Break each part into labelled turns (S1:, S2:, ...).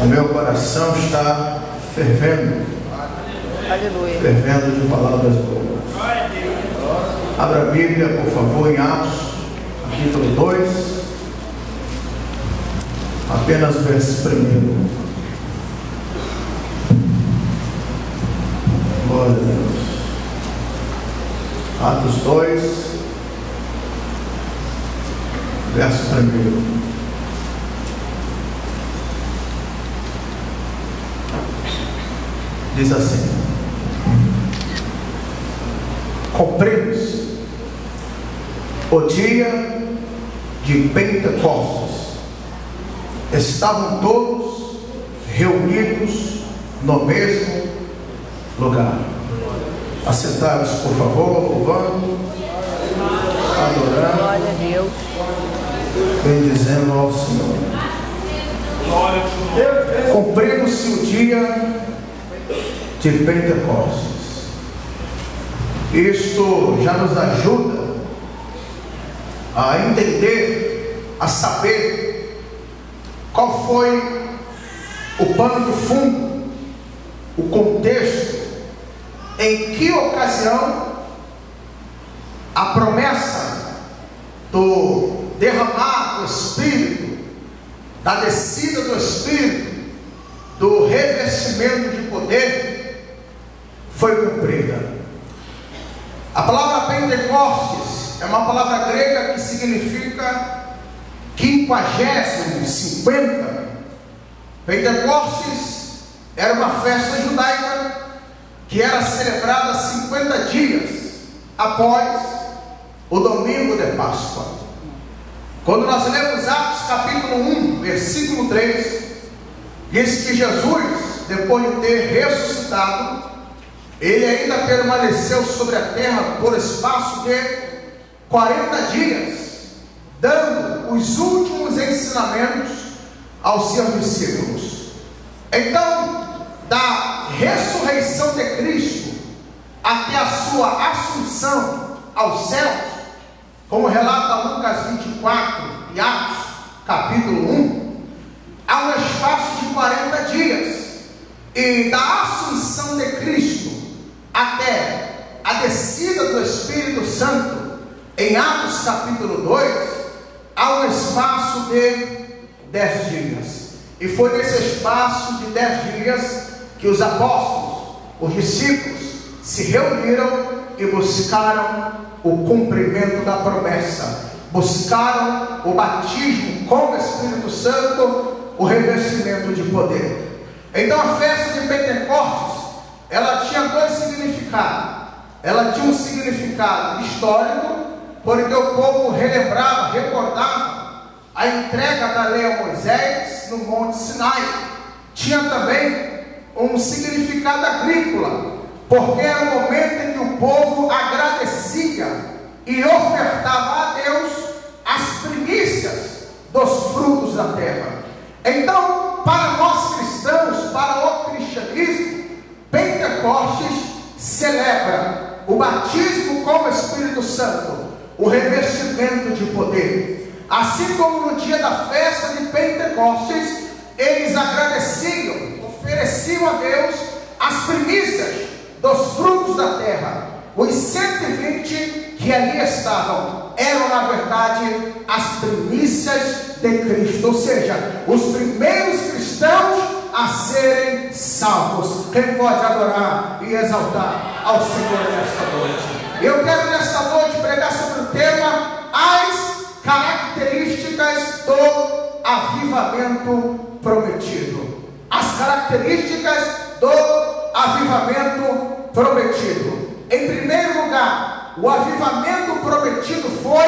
S1: O meu coração está fervendo.
S2: Aleluia.
S1: Fervendo de palavras boas. Abra a Bíblia, por favor, em Atos, capítulo 2. Apenas o verso 1. Glória a Deus. Atos 2, verso 1. Diz assim: cumpriu-se o dia de Pentecostes. Estavam todos reunidos no mesmo lugar. Assentados, por favor, louvando, adorando,
S2: Glória a Deus,
S1: bendizendo ao Senhor. Cumpriu-se o dia de Pentecostes. Isto já nos ajuda a entender, a saber qual foi o pano de fundo, o contexto, em que ocasião a promessa do derramar do Espírito, da descida do Espírito, do revestimento de poder foi cumprida. A palavra Pentecostes é uma palavra grega que significa 50, 50. Pentecostes era uma festa judaica que era celebrada 50 dias após o domingo de Páscoa. Quando nós lemos Atos capítulo 1, versículo 3, diz que Jesus, depois de ter ressuscitado, ele ainda permaneceu sobre a terra por espaço de 40 dias, dando os últimos ensinamentos aos seus discípulos. Então, da ressurreição de Cristo até a sua assunção aos céus, como relata Lucas 24 e Atos capítulo 1, há um espaço de 40 dias. E da assunção de Cristo até a descida do Espírito Santo, em Atos capítulo 2, há um espaço de 10 dias. E foi nesse espaço de 10 dias que os apóstolos, os discípulos, se reuniram e buscaram o cumprimento da promessa, buscaram o batismo com o Espírito Santo, o revestimento de poder. Então a festa de Pentecostes, ela tinha dois significados. Ela tinha um significado histórico, porque o povo relembrava, recordava a entrega da lei a Moisés no Monte Sinai. Tinha também um significado agrícola, porque era o momento em que o povo agradecia e ofertava a Deus as primícias dos frutos da terra. Então, para nós cristãos, para o cristianismo, Pentecostes celebra o batismo com o Espírito Santo, o revestimento de poder. Assim como no dia da festa de Pentecostes, eles agradeciam, ofereciam a Deus as primícias dos frutos da terra. Os 120 que ali estavam eram, na verdade, as primícias de Cristo, ou seja, os primeiros cristãos a serem salvos. Quem pode adorar e exaltar ao Senhor nesta noite? Eu quero nesta noite pregar sobre o tema: as características do avivamento prometido. As características do avivamento prometido. Em primeiro lugar, o avivamento prometido foi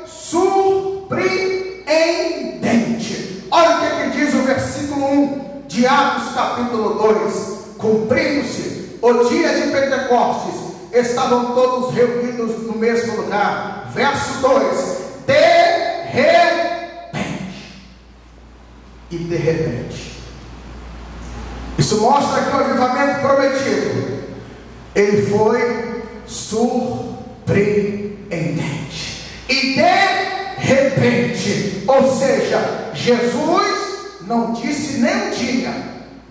S1: surpreendente. Olha o que diz o versículo 1 de Atos capítulo 2: cumprindo-se o dia de Pentecostes, estavam todos reunidos no mesmo lugar. Verso 2: de repente. E de repente, isso mostra que o avivamento prometido, ele foi surpreendente. E de repente, ou seja, Jesus não disse nem o dia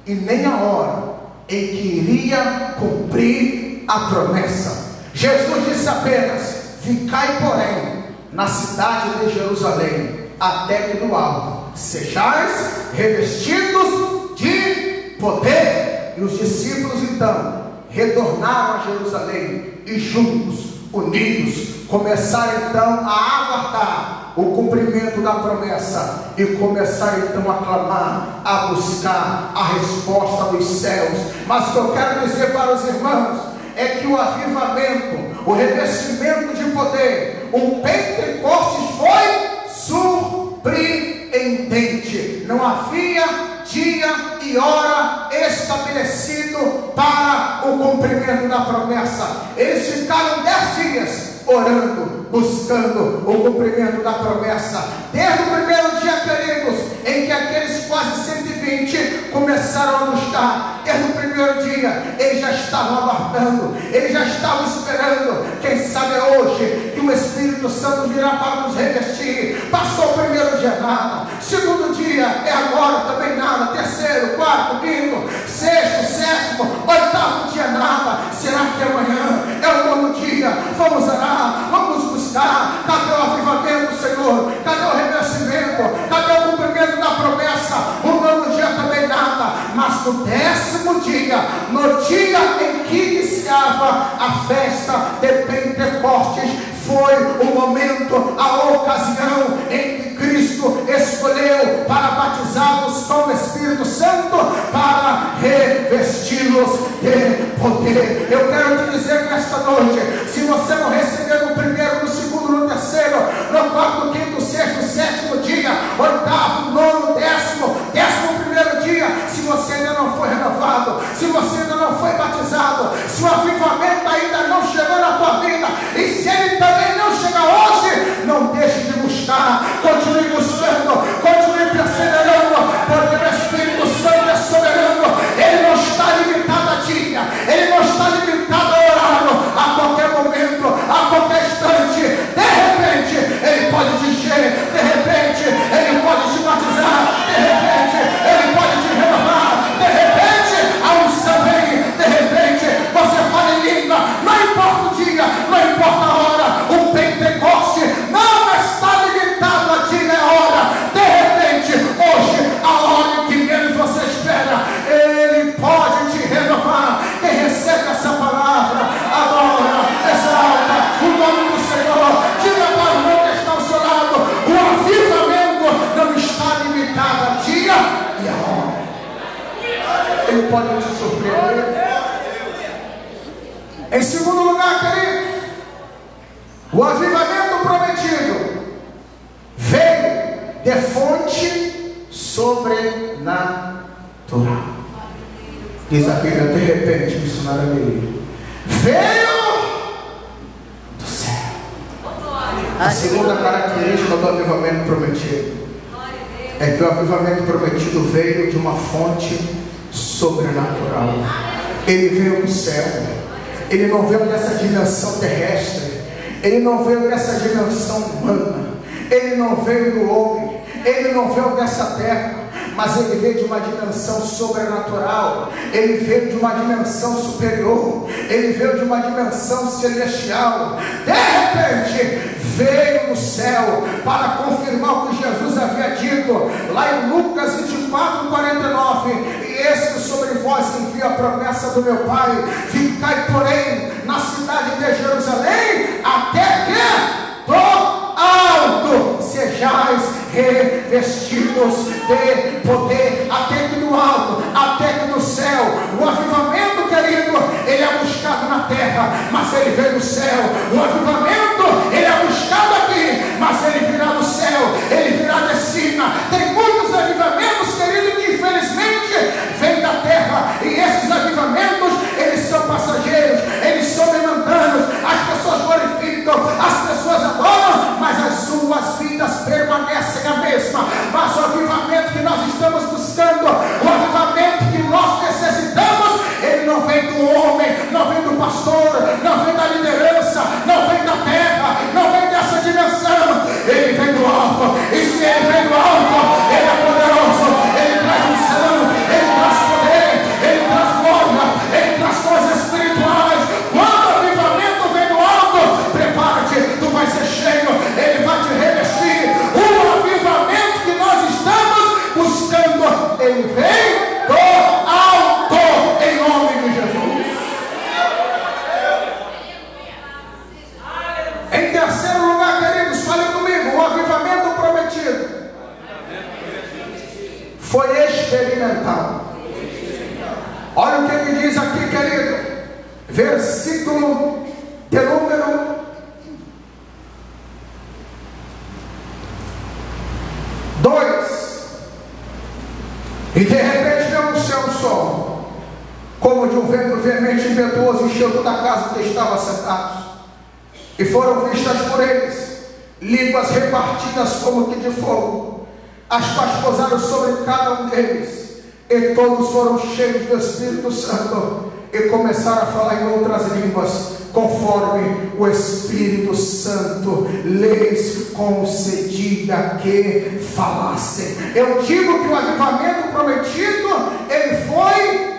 S1: e nem a hora em que iria cumprir a promessa. Jesus disse apenas: ficai, porém, na cidade de Jerusalém, até que do alto sejais revestidos de poder. E os discípulos então retornaram a Jerusalém e juntos, unidos, começaram então a aguardar o cumprimento da promessa e começaram então a clamar, a buscar a resposta dos céus. Mas o que eu quero dizer para os irmãos é que o avivamento, o revestimento de poder, o Pentecostes foi surpreendente. Não havia dia e hora estabelecido para o cumprimento da promessa. Eles ficaram 10 dias orando, buscando o cumprimento da promessa. Desde o primeiro dia, queridos, em que aqueles quase 120 começaram a buscar, desde o primeiro dia eles já estavam aguardando, eles já estavam esperando. Quem sabe é hoje que o Espírito Santo virá para nos revestir. Passou o primeiro dia, nada. Segundo dia, é agora, também nada. Terceiro, quarto, quinto, sexto, sétimo, oitavo dia, nada. Será que amanhã é o nono dia? Vamos orar, vamos buscar. Cadê o avivamento, Senhor? Cadê o revestimento? Cadê o cumprimento da promessa? O nono dia também nada. Mas no 10º dia, no dia em que iniciava a festa de Pentecostes, foi o momento, a ocasião em que Cristo escolheu para batizá-los com o Espírito Santo, para revesti-los de poder. Eu quero te dizer nesta noite, se você não receber no primeiro, no segundo, no terceiro, no quarto, quinto, sexto, sétimo dia, oitavo, nono, 11º dia, se você ainda não foi renovado, se você ainda não foi batizado, se o avivamento ainda não chegou na tua vida, e se ele também não chega hoje, não deixe de buscar, continue buscando, continue perseverando, porque o Espírito Santo é soberano. Ele não está limitado a dia, ele não está limitado a horário. A qualquer momento, a qualquer instante, de repente ele pode te encher, de repente ele pode te batizar, de repente ele pode te renovar, de repente a unção vem, de repente você fala em língua. Não importa o dia, não importa a hora, o Pentecoste não está limitado a dia e a hora. De repente, hoje, a hora que menos você espera, ele pode te renovar. Quem recebe essa palavra, adora, exalta o nome do Senhor. Diga para o irmão que está ao seu lado: o avivamento não está limitado a dia e a hora. Ele pode te surpreender. Em segundo lugar, queridos, o avivamento prometido veio de fonte sobrenatural. Diz a Bíblia, de repente, missionário Amelie, veio do céu. A segunda característica do avivamento prometido é que o avivamento prometido veio de uma fonte sobrenatural. Ele veio do céu. Ele não veio dessa dimensão terrestre, ele não veio dessa dimensão humana, ele não veio do homem, ele não veio dessa terra, mas ele veio de uma dimensão sobrenatural, ele veio de uma dimensão superior, ele veio de uma dimensão celestial. De repente veio do céu para confirmar o que Jesus havia dito lá em Lucas 24:49. Esse que sobre vós envia a promessa do meu Pai, ficai porém na cidade de Jerusalém, até que do alto sejais revestidos de poder. Até que do alto, até que do céu. O avivamento, querido, ele é buscado na terra, mas ele veio do céu. O avivamento, ele é buscado aqui, mas ele virá do céu, ele virá de cima. Tem muitos avivamentos, querido, que infelizmente vêm da terra, e esses avivamentos, eles são passageiros, eles são momentâneos. As pessoas glorificam, as pessoas adoram, mas as suas vidas permanecem a mesma. Mas o avivamento que nós estamos buscando, o avivamento que nós necessitamos, ele não vem do homem, não vem do pastor, não vem da liderança, não vem da terra, ele vem do alto, em nome de Jesus. Em terceiro lugar, queridos, fale comigo, o avivamento prometido foi experimental. Olha o que ele diz aqui, querido. Versículo de número 2. E de repente veio o céu som, como de um vento veemente e impetuoso, encheu toda a casa que estava sentados. E foram vistas por eles línguas repartidas como que de fogo, as quais pousaram sobre cada um deles, e todos foram cheios do Espírito Santo, e começaram a falar em outras línguas, conforme o Espírito Santo lhes concedia que falassem. Eu digo que o avivamento prometido, ele foi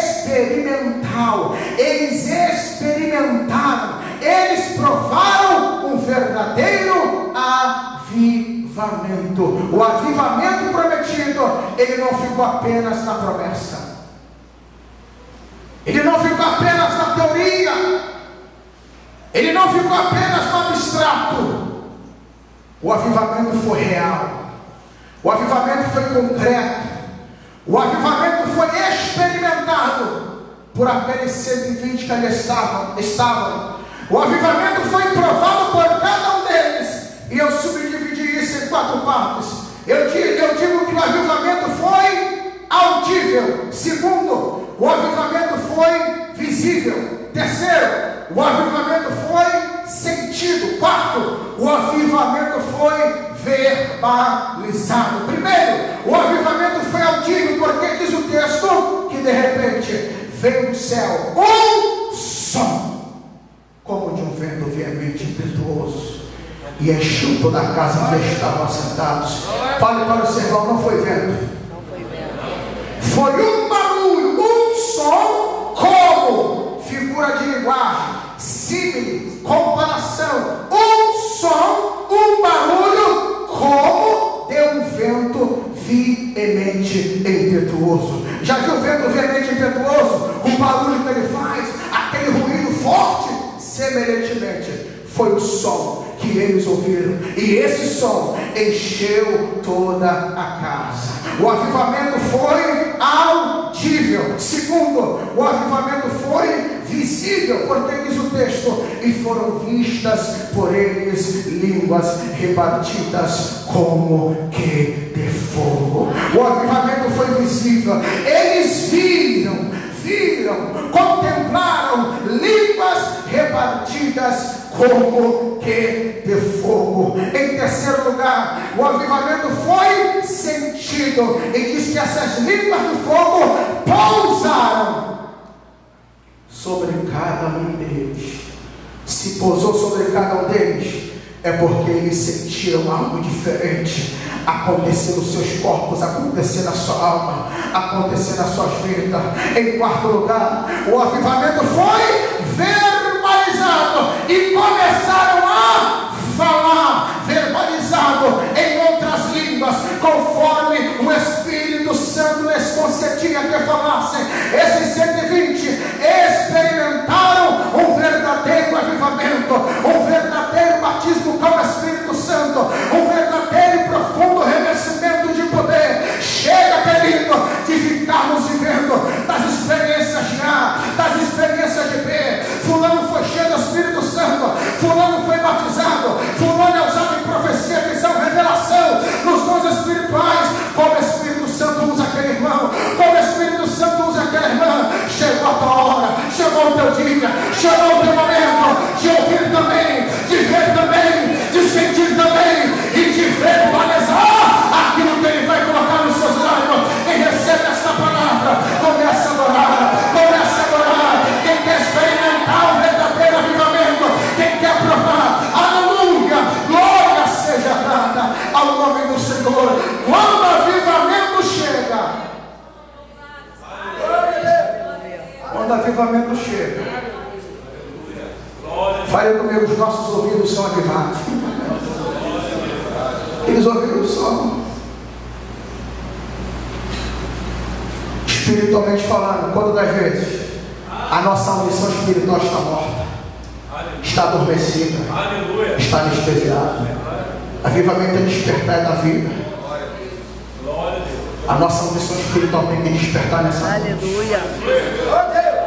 S1: experimental. Eles experimentaram, eles provaram um verdadeiro avivamento. O avivamento prometido, ele não ficou apenas na promessa, ele não ficou apenas na teoria, ele não ficou apenas no abstrato. O avivamento foi real, o avivamento foi concreto, o avivamento foi experimentado por aqueles 120 que ali estavam. O avivamento foi provado por cada um deles, e eu subdividi isso em 4 partes. Eu digo que o avivamento foi audível. Segundo, o avivamento foi visível. Terceiro, o avivamento foi sentido. Quarto, o avivamento foi verbalizado. Primeiro, o avivamento foi audível, porque diz o texto que de repente veio do céu um som, como de um vento veemente e impetuoso, e encheu toda a casa onde estavam sentados. Fale para o seu irmão, não foi vento, foi um barulho, um som, como figura de linguagem, símile, comparação, um som, um barulho, como de um vento veemente e impetuoso. Já viu o vento veemente e impetuoso? O barulho que ele faz, aquele ruído forte. Semelhantemente, foi o som que eles ouviram, e esse som encheu toda a casa. O avivamento foi audível. Segundo, o avivamento foi visível, porque diz o texto, e foram vistas por eles línguas repartidas como que de fogo. O avivamento foi visível. Eles viram, contemplaram línguas repartidas como que de fogo. Em terceiro lugar, o avivamento foi sentido, e diz que essas línguas de fogo pousaram sobre cada um deles. Se pousou sobre cada um deles, é porque eles sentiram algo diferente acontecer nos seus corpos, acontecer na sua alma, acontecer nas suas vidas. Em quarto lugar, o avivamento foi verbalizado, e começaram a falar, verbalizado em outras línguas, conforme o Espírito Santo lhes concedia que falassem. Esses 120 experimentaram um verdadeiro avivamento, um verdadeiro batismo com o Espírito Santo, um verdadeiro e profundo revestimento de poder. Chega, querido, de ficarmos vivendo das experiências de A, das experiências de B. Fulano foi cheio do Espírito Santo, fulano foi batizado, fulano é usado em profecia, visão, revelação, nos dons espirituais. Como o Espírito Santo usa aquele irmão, como o Espírito Santo usa aquela irmã. Chegou a tua hora, chegou o teu dia, chegou o teu momento de ouvir também, de ver também, de sentir também, e de verbalizar aquilo que Ele vai colocar nos seus lábios. Quem recebe essa palavra, começa a adorar, começa a adorar. Quem quer experimentar o verdadeiro avivamento, quem quer provar, aleluia, glória seja dada ao nome do Senhor. Quando o avivamento chega, quando o avivamento chega, fale comigo, os nossos ouvidos são avivados. Eles ouviram o som. Espiritualmente falando, quando das vezes a nossa audição espiritual está morta, está adormecida, está anestesiada. Avivamento é despertar da vida. A nossa audição espiritual tem que despertar nessa noite.
S2: Aleluia.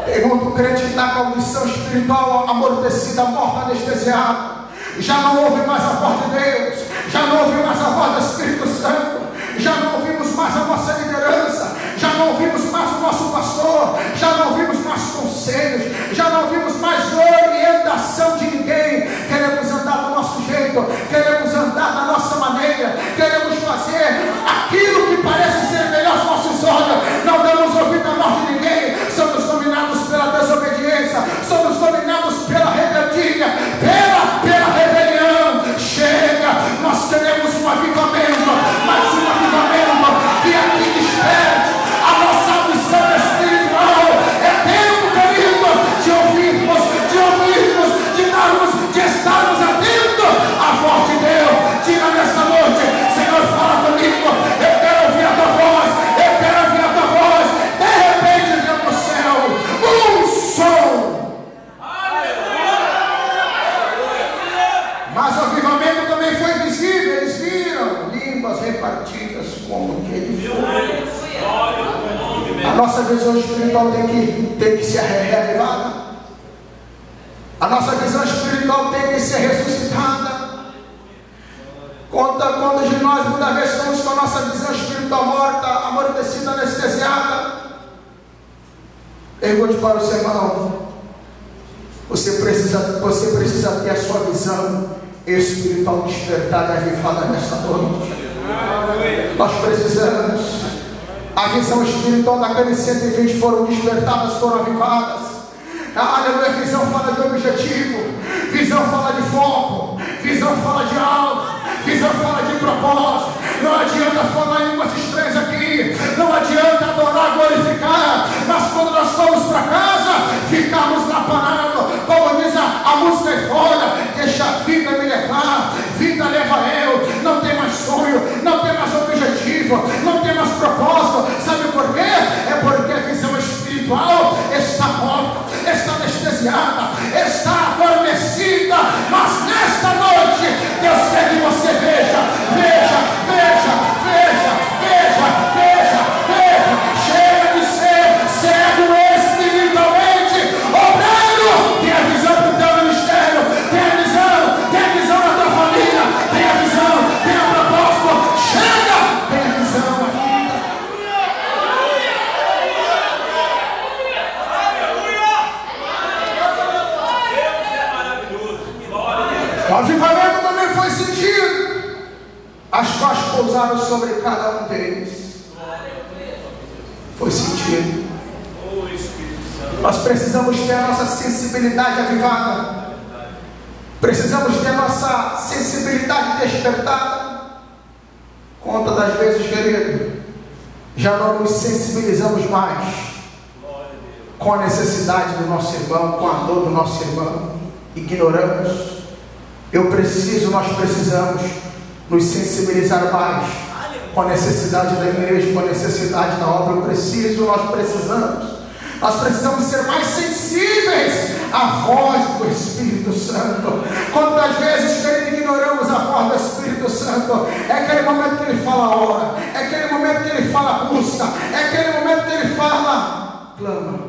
S1: Tem muito crente que está com a audição espiritual amortecida, morta, anestesiada. Já não ouve mais a voz de Deus, já não ouve mais a voz do Espírito Santo, já não ouvimos mais a nossa liderança, já não ouvimos mais o nosso pastor, já não ouvimos mais conselhos, já não ouvimos mais orientação de ninguém. Queremos andar do nosso jeito, queremos andar da nossa maneira, queremos fazer aquilo que parece ser melhor aos nossos olhos. Não damos ouvido à voz de ninguém, somos dominados pela desobediência, somos dominados pela rebeldia, pela rebelião. Chega, nós queremos um avivamento, mas um avivamento que aqui desperte a nossa audição espiritual. É tempo, querido, de ouvirmos, de estarmos atentos à voz de Deus. Diga nessa noite: Senhor, fala comigo, eu quero ouvir a tua voz, eu quero ouvir a tua voz. De repente vem do céu um som. Mas o avivamento também foi visível. Eles viram línguas repartidas como que ele foi. A nossa visão espiritual tem que ser reavivada. A nossa visão espiritual tem que ser ressuscitada. Quantos de nós muitas vezes estamos com a nossa visão espiritual morta, amortecida, anestesiada? Pergunte para o seu irmão: você precisa ter a sua visão espiritual despertada e avivada nesta noite. Nós precisamos. A visão espiritual daqueles 120 foram despertadas, foram avivadas. Aleluia. Visão fala de objetivo, visão fala de foco, visão fala de algo, visão fala de propósito. Não adianta falar em línguas estranhas aqui, não adianta adorar, glorificar, mas quando nós vamos para casa, ficamos lá parados, como diz a música aí fora: deixa a vida me levar, vida leva eu. Não tem mais sonho, não tem mais objetivo, não tem mais propósito. Sabe por quê? É porque a visão espiritual está morta, está anestesiada, está adormecida. Mas nesta noite Deus quer que você veja. Chega de ser cego espiritualmente. Obreiro, tem a visão para o teu ministério, tem a visão da tua família, tem a visão, tem a propósito. Chega, tem a visão aqui. O avivamento também foi sentido. As costas pousaram sobre cada um deles. Foi sentido. Nós precisamos ter a nossa sensibilidade avivada. Precisamos ter a nossa sensibilidade despertada. Quantas das vezes, querido, já não nos sensibilizamos mais com a necessidade do nosso irmão, com a dor do nosso irmão. Ignoramos. Nós precisamos nos sensibilizar mais com a necessidade da igreja, com a necessidade da obra. Nós precisamos ser mais sensíveis à voz do Espírito Santo. Quantas vezes, querido, ignoramos a voz do Espírito Santo? É aquele momento que ele fala ora, é aquele momento que ele fala busca, é aquele momento que ele fala clama.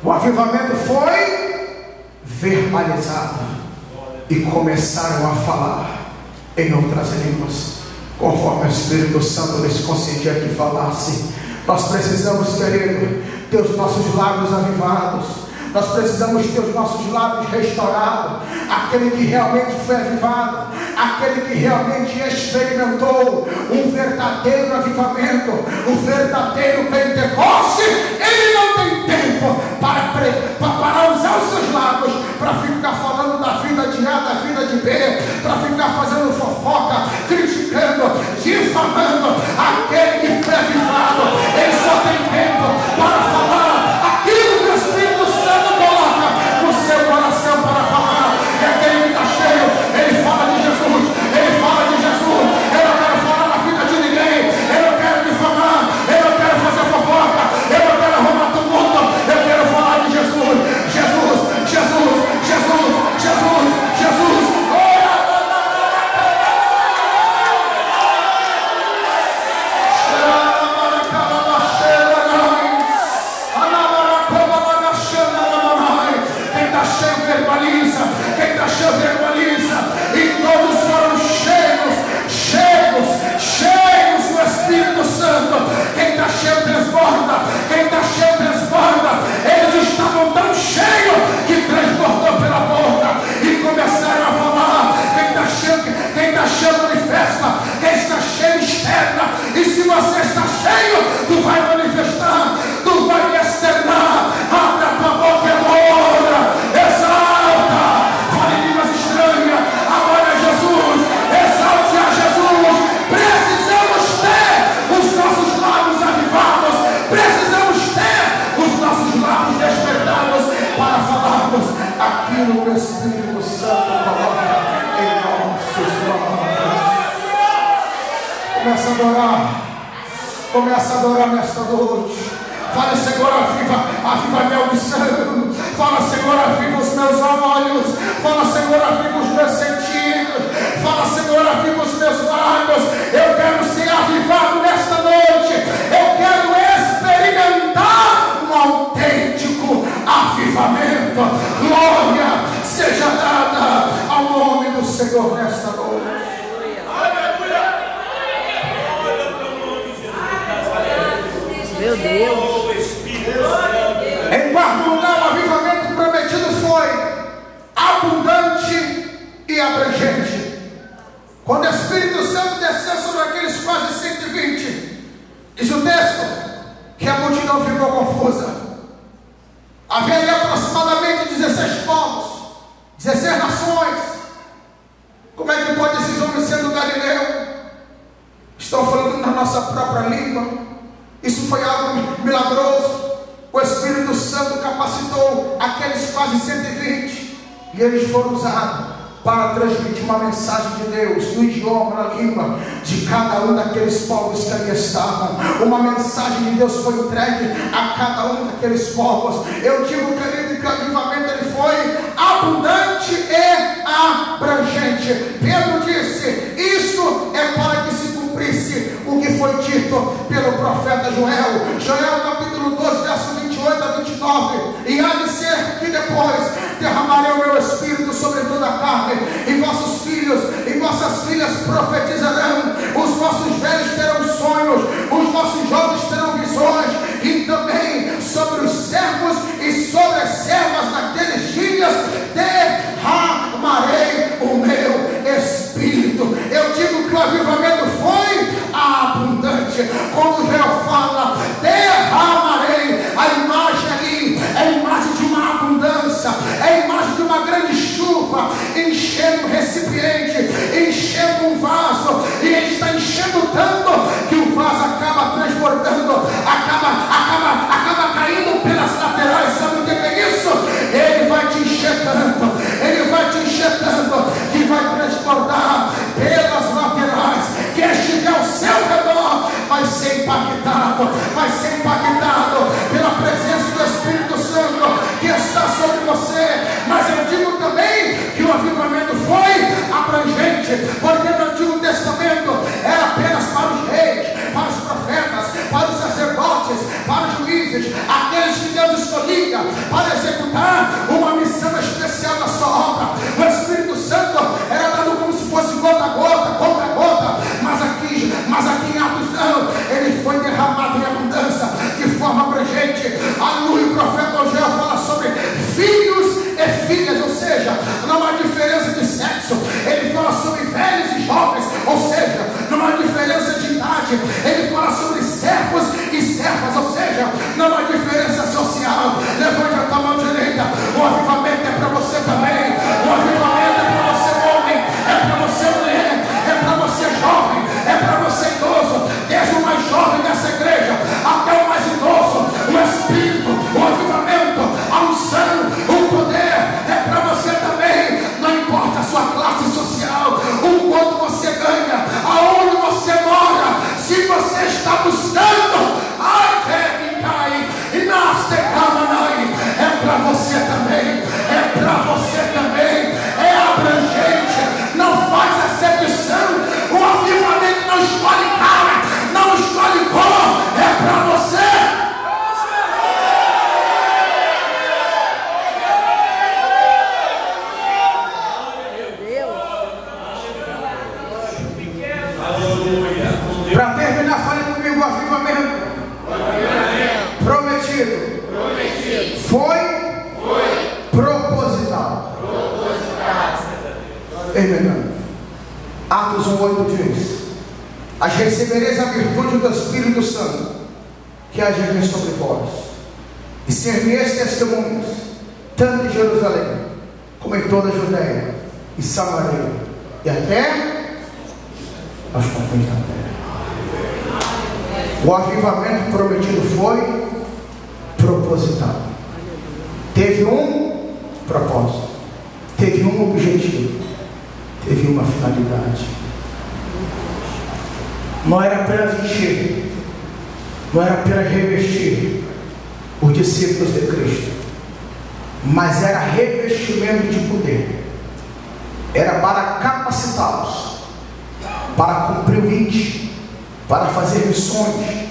S1: O avivamento foi verbalizado e começaram a falar em outras línguas, conforme o Espírito Santo lhes concedia que falasse. Nós precisamos, querido, ter os nossos lábios avivados. Nós precisamos ter os nossos lábios restaurados. Aquele que realmente foi avivado, aquele que realmente experimentou um verdadeiro avivamento, um verdadeiro Pentecoste, ele não tem tempo para usar os seus lábios para ficar falando da vida de A, da vida de B, para ficar fazendo fofoca, criticando, difamando. Aquele que foi avivado, ele só tem tempo para falar aquilo que o Espírito Santo coloca no seu coração para falar. E aquele que está cheio, ele fala de Jesus, ele fala de Jesus. Eu não quero falar da vida de ninguém, eu não quero difamar, está cheio, tu vai manifestar, tu vai me externar. Abre a tua boca e ora, exalta, fale línguas estranhas, agora é Jesus, exalte a Jesus. Precisamos ter os nossos lábios avivados, precisamos ter os nossos lábios despertados para falarmos aquilo que o Espírito Santo coloca em nossos lábios. Começa a adorar. Começa a adorar nesta noite. Fala, Senhor, aviva minha audição. Fala, Senhor, aviva os meus olhos. Fala, Senhor, aviva os meus sentidos. Fala, Senhor, aviva os meus lábios. Eu quero ser avivado nesta noite. Eu quero experimentar um autêntico avivamento. Glória seja dada ao nome do Senhor nesta noite.
S2: Meu Deus.
S1: Em quarto lugar, o avivamento prometido foi abundante e abrangente. Quando o Espírito Santo desceu sobre aqueles quase 120, diz o texto que a multidão ficou confusa. Havia ali aproximadamente 16 povos, 16 nações. Como é que pode esses homens ser do Galileu? Estão falando na nossa própria língua. Isso foi algo milagroso. O Espírito Santo capacitou aqueles quase 120 e eles foram usados para transmitir uma mensagem de Deus no idioma, na língua de cada um daqueles povos que ali estavam. Uma mensagem de Deus foi entregue a cada um daqueles povos. Eu digo, querido, que o avivamento ele foi abundante e abrangente. Pedro disse: isso é para que se cumprisse o que foi dito pelo profeta Joel. Joel capítulo 12, verso 28 a 29. E há de ser que depois derramarei o meu espírito sobre toda a carne, e vossos filhos e vossas filhas profetizarão, os vossos velhos terão sonhos, os vossos jovens terão visões, e também sobre os servos e sobre as servas naqueles dias derramarei o meu espírito. Eu digo que o avivamento foi abundante. Quando Joel fala derramarei, a imagem ali é a imagem de uma abundância, é a imagem de uma grande chuva enchendo um recipiente, enchendo um vaso, e ele está enchendo tanto que o vaso acaba transbordando, acaba caindo pelas laterais. Sabe o que é isso? Ele vai te encher tanto, ele vai te encher tanto, que vai transbordar pelas laterais. Quem estiver ao seu redor vai ser impactado pela presença do Espírito Santo que está sobre você. Mas eu digo também que o avivamento foi abrangente, porque no Antigo Testamento era apenas para os reis, para os profetas, para os sacerdotes, para os juízes, aqueles que Deus escolhia para executar uma missão especial na sua obra. O Espírito Santo era dado como se fosse gota a gota, mas aqui em Atos não, ele foi derramado em abundância, de forma abrangente. Aleluia. O profeta Joel fala sobre filhos e filhas, ou seja, não há diferença de sexo. Ele fala sobre velhos e jovens, ou seja, não há diferença de idade. Ele fala sobre servos e servas, ou seja, não há diferença social. Levante a tua mão direita. O avivamento é para você também. O avivamento é para você homem, é para você mulher, é para você jovem, é para você idoso, desde o mais jovem dessa igreja até o mais idoso. O Espírito, o avivamento, a unção, o poder é para você também. Não importa a sua classe social, o quanto você ganha, aonde você mora, se você está buscando, é para você também, é para você também, é abrangente, não faz acepção. O avivamento não escolhe cara, não escolhe cor, é para você. Para terminar, fale comigo: o avivamento prometido foi proposital. Atos 1:8 diz: Mas recebereis a virtude do Espírito Santo, que há de vir sobre vós, e ser-me-eis testemunhas, tanto em Jerusalém, como em toda a Judeia e Samaria, e até aos confins da terra. O avivamento prometido foi proposital. Teve um propósito, teve um objetivo, teve uma finalidade. Não era apenas encher, não era apenas revestir os discípulos de Cristo, mas era revestimento de poder. Era para capacitá-los, para cumprir o 20, para fazer missões,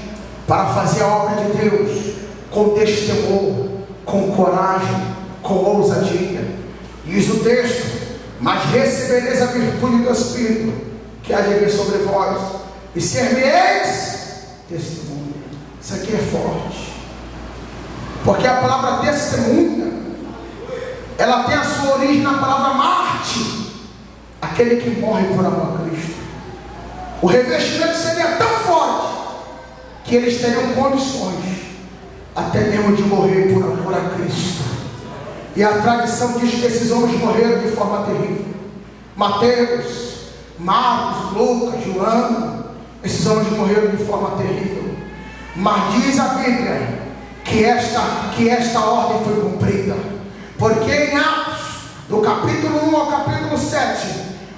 S1: para fazer a obra de Deus com destemor, com coragem, com ousadia. Diz o texto: mas recebereis a virtude do Espírito, que há de vir sobre vós, e ser-me-eis testemunha. Isso aqui é forte, porque a palavra testemunha, ela tem a sua origem na palavra mártir, aquele que morre por amor a Cristo. O revestimento seria tão forte que eles teriam condições até mesmo de morrer por amor a Cristo. E a tradição diz que esses homens morreram de forma terrível. Mateus, Marcos, Lucas, João, esses homens morreram de forma terrível. Mas diz a Bíblia que esta ordem foi cumprida, porque em Atos, do capítulo 1 ao capítulo 7,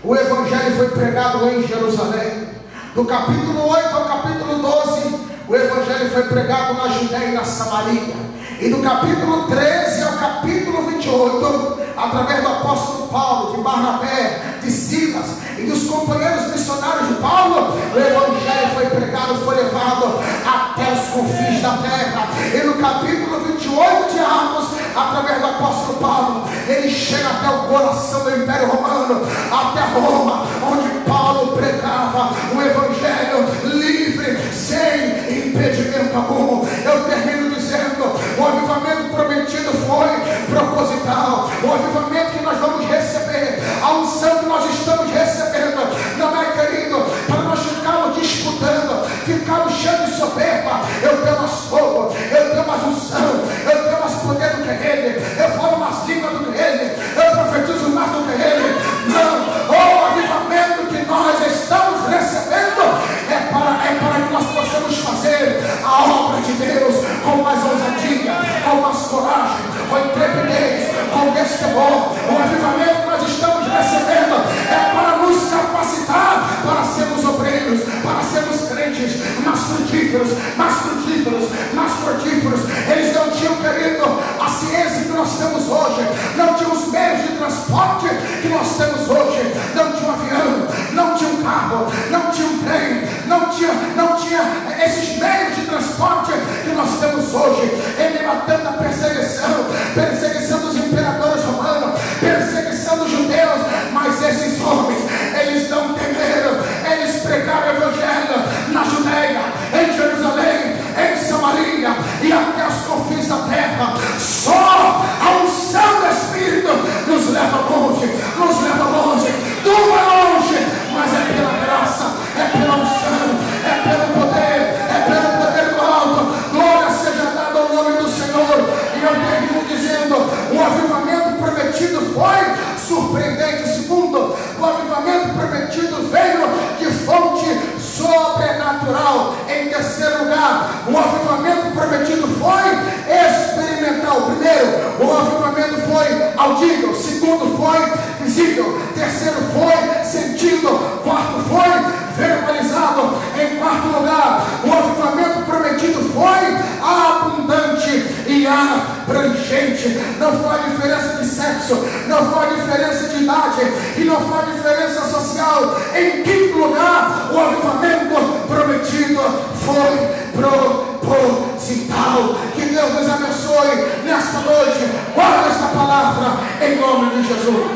S1: o Evangelho foi pregado em Jerusalém. Do capítulo 8 ao capítulo 12, o Evangelho foi pregado na Judeia e na Samaria. E do capítulo 13 ao capítulo 28, através do apóstolo Paulo, de Barnabé, de Silas e dos companheiros missionários de Paulo, o Evangelho foi pregado, foi levado até os confins da terra. E no capítulo 28 de Atos, através do apóstolo Paulo, ele chega até o coração do Império Romano, até Roma, onde Paulo pregava o Evangelho livre, sem impedimento algum. Eu termino dizendo: o avivamento prometido foi proposital. O avivamento que nós vamos receber, a unção que nós estamos recebendo, não é, querido, para nós ficarmos disputando, ficarmos cheios de soberba. Eu tenho mais fogo, eu tenho mais unção, eu tenho mais poder do que ele, eu falo mais língua do que ele, eu profetizo mais do que ele. Não, o avivamento que nós estamos recebendo é para que nós possamos fazer a obra de Deus com mais ousadia, com mais coragem, com intrepidez, com destemor. O avivamento que nós estamos recebendo é para nos capacitar para sermos obreiros, para sermos crentes mais frutíferos, mais frutíferos, mais frutíferos. Eles não tinham, querido, a ciência que nós temos hoje, não tinham os meios de transporte que nós temos hoje, não tinha um avião, não tinha um carro, não tinha um trem, não tinha esses meios de transporte que nós temos hoje. Ele era tanta perseguição dos imperadores romanos, perseguição dos judeus, mas esses homens, eles não temeram, eles pregaram o Evangelho na Judeia, em Jerusalém, em Samaria e até os confins da terra. Só a unção do Espírito nos leva longe, nos leva longe. Tu vai longe, mas é pela graça, é pela unção, é pelo poder do alto. Glória seja dada ao nome do Senhor. E eu termino dizendo: o avivamento prometido foi surpreendente. Segundo, o avivamento prometido veio de fonte sobrenatural. Em terceiro lugar, o avivamento prometido foi experimental. Primeiro, o avivamento foi audível. Segundo, foi visível. Terceiro, foi sentido. Quarto, foi verbalizado. Em quarto lugar, o avivamento prometido foi abundante e abrangente. Não faz diferença de sexo, não faz diferença de idade e não faz diferença social. Em quinto lugar, o avivamento prometido foi proposital. Que Deus nos abençoe nesta noite. Guarda esta palavra em nome de Jesus.